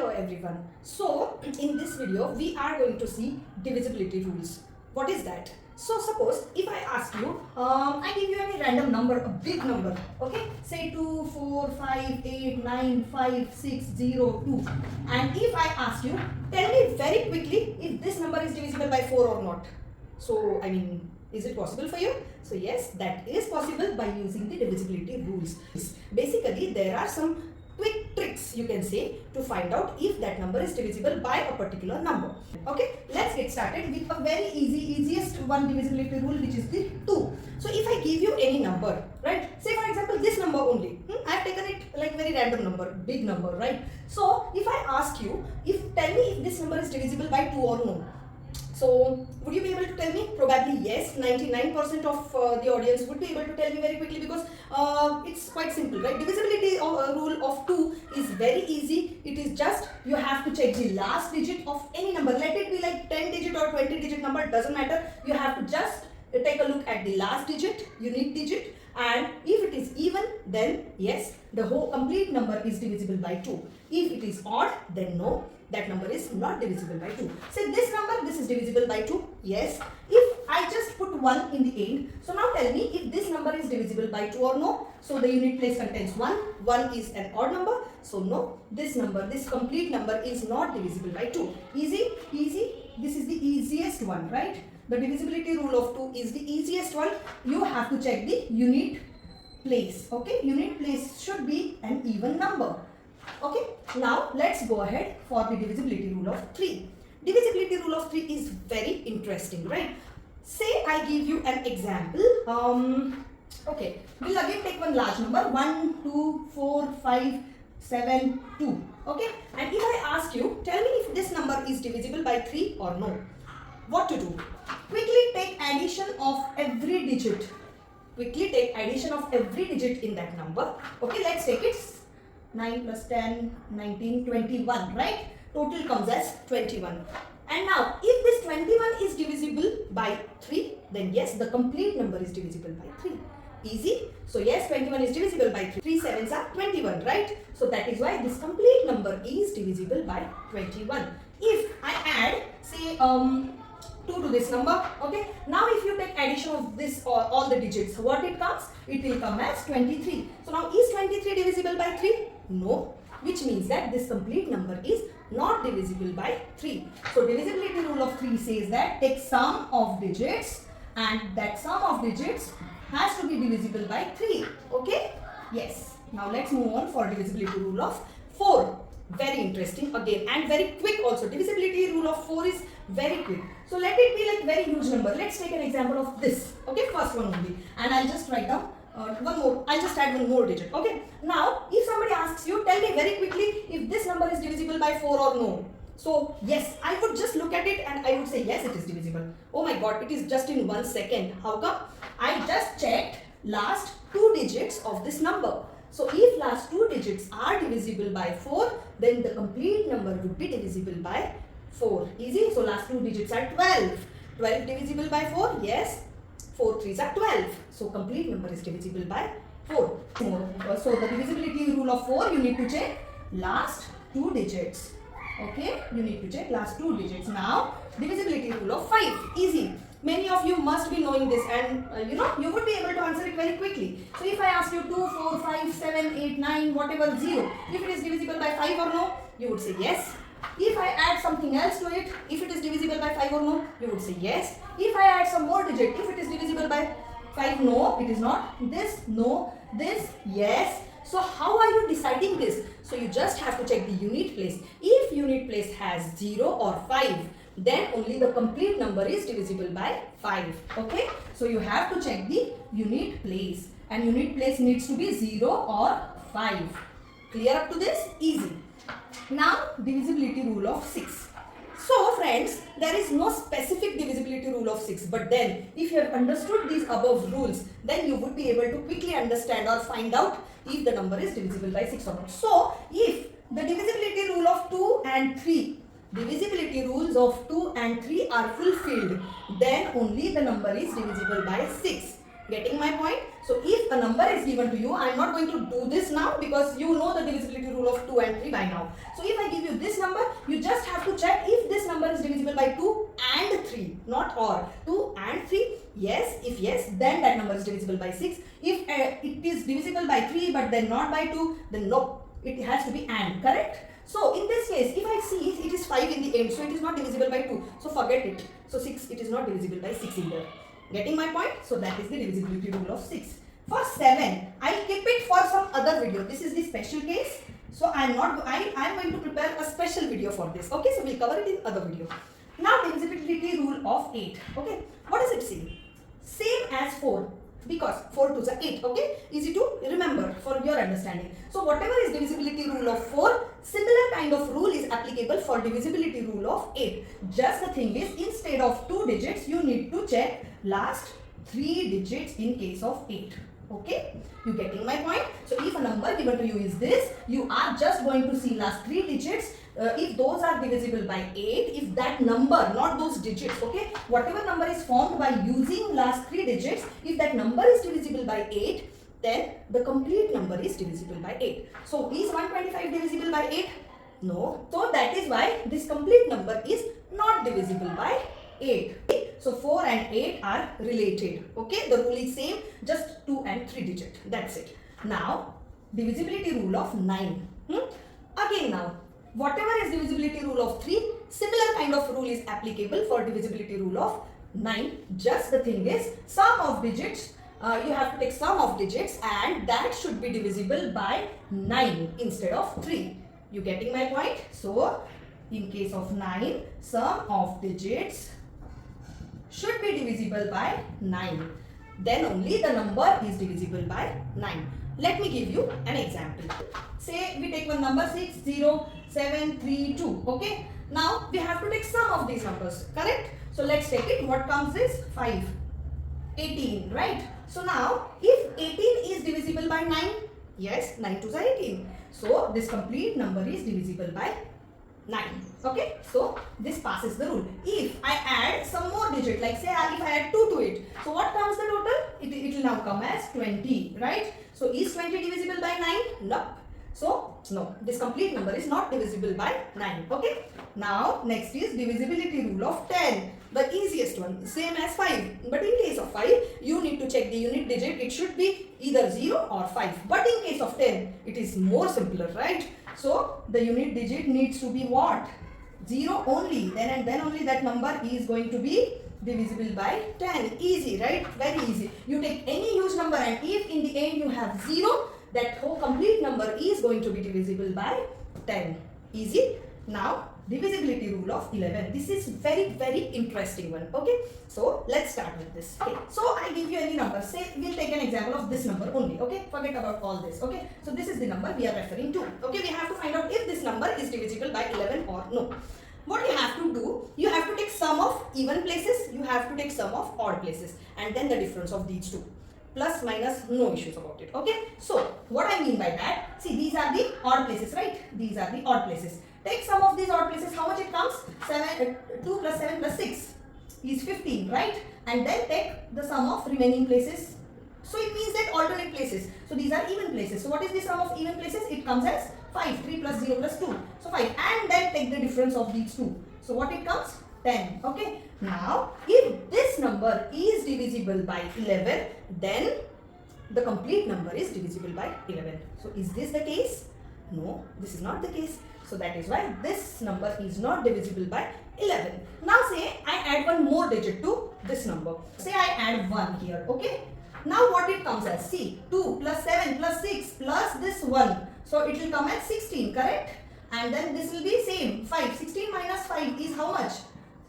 Hello everyone. So in this video we are going to see divisibility rules. What is that? So suppose if I ask you, I give you any random number, a big number, okay? Say 2, 4, 5, 8, 9, 5, 6, 0, 2. And if I ask you, tell me very quickly if this number is divisible by 4 or not. So is it possible for you? So yes, that is possible by using the divisibility rules. Basically, there are some quick tricks you can say to find out if that number is divisible by a particular number. Okay, let's get started with a very easiest one divisibility rule, which is the 2. So if I give you any number, right? Say for example this number only. I have taken it like very random number, big number, right? So if I ask you, tell me if this number is divisible by 2 or no. So, would you be able to tell me? Probably yes. 99% of the audience would be able to tell me very quickly because it's quite simple, right? Divisibility rule of 2 is very easy. It is just you have to check the last digit of any number. Let it be like 10 digit or 20 digit number, it doesn't matter. You have to just take a look at the last digit, unique digit, and if it is even, then yes, the whole complete number is divisible by 2. If it is odd, then no, that number is not divisible by 2. Say this number, this is divisible by 2, yes. If I just put 1 in the end, so now tell me if this number is divisible by 2 or no. So the unit place contains 1, 1 is an odd number, so no, this number, this complete number is not divisible by 2. Easy, this is the easiest one, right? The divisibility rule of 2 is the easiest one. You have to check the unit place, okay? Unit place should be an even number. Okay, now let's go ahead for the divisibility rule of 3. Divisibility rule of 3 is very interesting, right? Say I give you an example. Okay, we'll again take one large number, 1, 2, 4, 5, 7, 2. Okay, and if I ask you, tell me if this number is divisible by 3 or no. What to do? Quickly take addition of every digit. Quickly take addition of every digit in that number. Okay, let's take it. 9 plus 10, 19, 21, right? Total comes as 21. And now, if this 21 is divisible by 3, then yes, the complete number is divisible by 3. Easy. So yes, 21 is divisible by 3. 3 sevens are 21, right? So that is why this complete number is divisible by 21. If I add, say, 2 to this number, okay? Now if you take addition of this or all the digits, what it comes? It will come as 23. So now is 23 divisible by 3? No, which means that this complete number is not divisible by 3. So divisibility rule of 3 says that take sum of digits and that sum of digits has to be divisible by 3. Okay? Yes. Now let's move on for divisibility rule of 4. Very interesting again and very quick also. Divisibility rule of 4 is very quick. So let it be like very huge number. Let's take an example of this. Okay, first one only. And I'll just write down one more. I'll just add one more digit. Okay. Now, if somebody asks you, tell me very quickly if this number is divisible by 4 or no. So yes, I would just look at it and I would say yes, it is divisible. Oh my god, it is just in 1 second. How come? I just checked last 2 digits of this number. So if last 2 digits are divisible by 4, then the complete number would be divisible by 4. Easy. So last 2 digits are 12. 12 divisible by 4? Yes. 4 3s are 12. So complete number is divisible by 4. So the divisibility rule of 4, you need to check last 2 digits. Okay. You need to check last 2 digits. Now divisibility rule of 5. Easy. Many of you must be knowing this and you would be able to answer it very quickly. So if I ask you 2, 4, 5, 7, 8, 9, whatever 0, if it is divisible by 5 or no, you would say yes. If I add something else to it, if it is divisible by 5 or no, you would say yes. If I add some more digit, if it is divisible by 5, no, it is not. This, no. This, yes. So how are you deciding this? So you just have to check the unit place. If unit place has 0 or 5, then only the complete number is divisible by 5. Okay. So you have to check the unit place. And unit place needs to be 0 or 5. Clear up to this? Easy. Now divisibility rule of 6. So friends, there is no specific divisibility rule of 6. But then if you have understood these above rules, then you would be able to quickly understand or find out if the number is divisible by 6 or not. So if the divisibility rule of 2 and 3, divisibility rules of 2 and 3 are fulfilled, then only the number is divisible by 6. Getting my point? So if a number is given to you, I am not going to do this now because you know the divisibility rule of 2 and 3 by now. So if I give you this number, you just have to check if this number is divisible by 2 and 3, not or. 2 and 3, yes. If yes, then that number is divisible by 6. If it is divisible by 3 but then not by 2, then no, it has to be and, correct? So in this case, if I see it is 5 in the end, so it is not divisible by 2. So forget it. So 6, it is not divisible by 6 in there. Getting my point? So that is the divisibility rule of 6. For 7, I'll keep it for some other video. This is the special case. So I am going to prepare a special video for this. Okay, so we'll cover it in other video. Now divisibility rule of 8. Okay, what does it say? Same as 4. Because 4 2s are 8, okay? Easy to remember for your understanding. So whatever is divisibility rule of 4, similar kind of rule is applicable for divisibility rule of 8. Just the thing is, instead of 2 digits, you need to check last 3 digits in case of 8. Okay? You getting my point? So if a number given to you is this, you are just going to see last 3 digits. If those are divisible by 8, if that number, not those digits, okay, whatever number is formed by using last 3 digits, if that number is divisible by 8, then the complete number is divisible by 8. So is 125 divisible by 8? No. So that is why this complete number is not divisible by 8. So 4 and 8 are related. Okay, the rule is same, just 2 and 3 digit. That's it. Now divisibility rule of 9. Again now, whatever is divisibility rule of 3, similar kind of rule is applicable for divisibility rule of 9. Just the thing is, sum of digits, you have to take sum of digits and that should be divisible by 9 instead of 3. You getting my point? So in case of 9, sum of digits should be divisible by 9. Then only the number is divisible by 9. Let me give you an example. Say we take one number 6, 0, 7, 3, 2. Okay. Now we have to take sum of these numbers. Correct? So let's take it. What comes is 5. 18. Right? So now if 18 is divisible by 9. Yes. 9 2s are 18. So this complete number is divisible by 9. Okay. So this passes the rule. If I add some more digit, like say if I add 2 to it. So what comes the total? It will now come as 20. Right? So is 20 divisible by 9? No. So no, this complete number is not divisible by 9. Okay. Now next is divisibility rule of 10. The easiest one, same as 5. But in case of 5, you need to check the unit digit. It should be either 0 or 5. But in case of 10, it is more simpler, right? So the unit digit needs to be what? 0 only. Then only that number is going to be divisible by 10. Easy, right? Very easy. You take any huge number and if in the end you have 0, that whole complete number is going to be divisible by 10. Easy. Now divisibility rule of 11. This is very interesting one. Okay. So let's start with this. Okay. So I give you any number. Say we'll take an example of this number only. Okay. Forget about all this. Okay. So this is the number we are referring to. Okay. We have to find out if this number is divisible by 11 or no. What you have to do, you have to take sum of even places, you have to take sum of odd places and then the difference of these two. Plus, minus, no issues about it. Okay. So what I mean by that, see these are the odd places, right? These are the odd places. Take sum of these odd places, how much it comes? 2 plus 7 plus 6 is 15, right? And then take the sum of remaining places. So it means that alternate places. So these are even places. So what is the sum of even places? It comes as 5. 3 plus 0 plus 2. So 5. And then take the difference of these two. So what it comes? 10. Okay. Now, if this number is divisible by 11, then the complete number is divisible by 11. So is this the case? No, this is not the case. So that is why this number is not divisible by 11. Now say I add one more digit to this number. Say I add 1 here. Okay. Now what it comes as? See, 2 plus 7 plus 6 plus this 1. So it will come as 16, correct? And then this will be same. 5. 16 minus 5 is how much?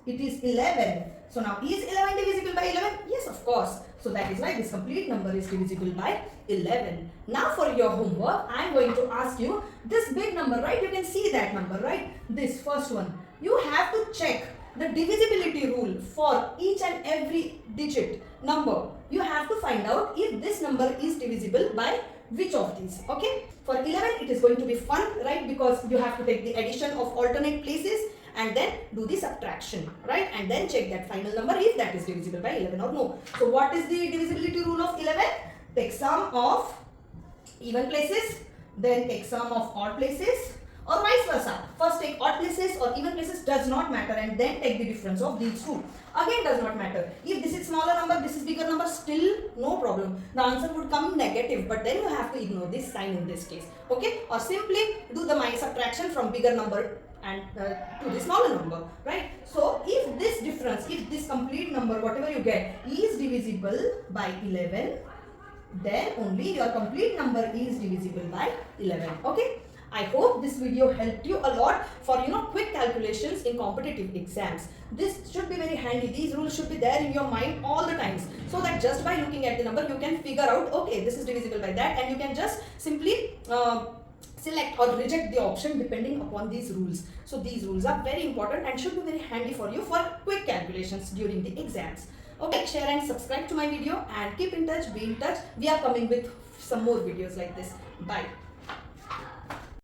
It is 11. So now is 11 divisible by 11? Yes, of course. So that is why this complete number is divisible by 11. Now for your homework, I am going to ask you this big number, right? You can see that number, right? This first one. You have to check the divisibility rule for each and every digit number. You have to find out if this number is divisible by which of these. Okay. For 11, it is going to be fun, right? Because you have to take the addition of alternate places. and then do the subtraction, right? And then check that final number if that is divisible by 11 or no. So what is the divisibility rule of 11? Take sum of even places, then take sum of odd places, or vice versa. First take odd places or even places, does not matter, and then take the difference of these two. Again does not matter. If this is smaller number, this is bigger number, still no problem. The answer would come negative, but then you have to ignore this sign in this case. Okay? Or simply do the minus subtraction from bigger number and to the smaller number, right? So if this difference, if this complete number, whatever you get, is divisible by 11, then only your complete number is divisible by 11. Okay? I hope this video helped you a lot for quick calculations in competitive exams. This should be very handy. These rules should be there in your mind all the times, so that just by looking at the number you can figure out, okay, this is divisible by that, and you can just simply select or reject the option depending upon these rules. So these rules are very important and should be very handy for you for quick calculations during the exams. Okay, share and subscribe to my video and keep in touch, be in touch. We are coming with some more videos like this. Bye.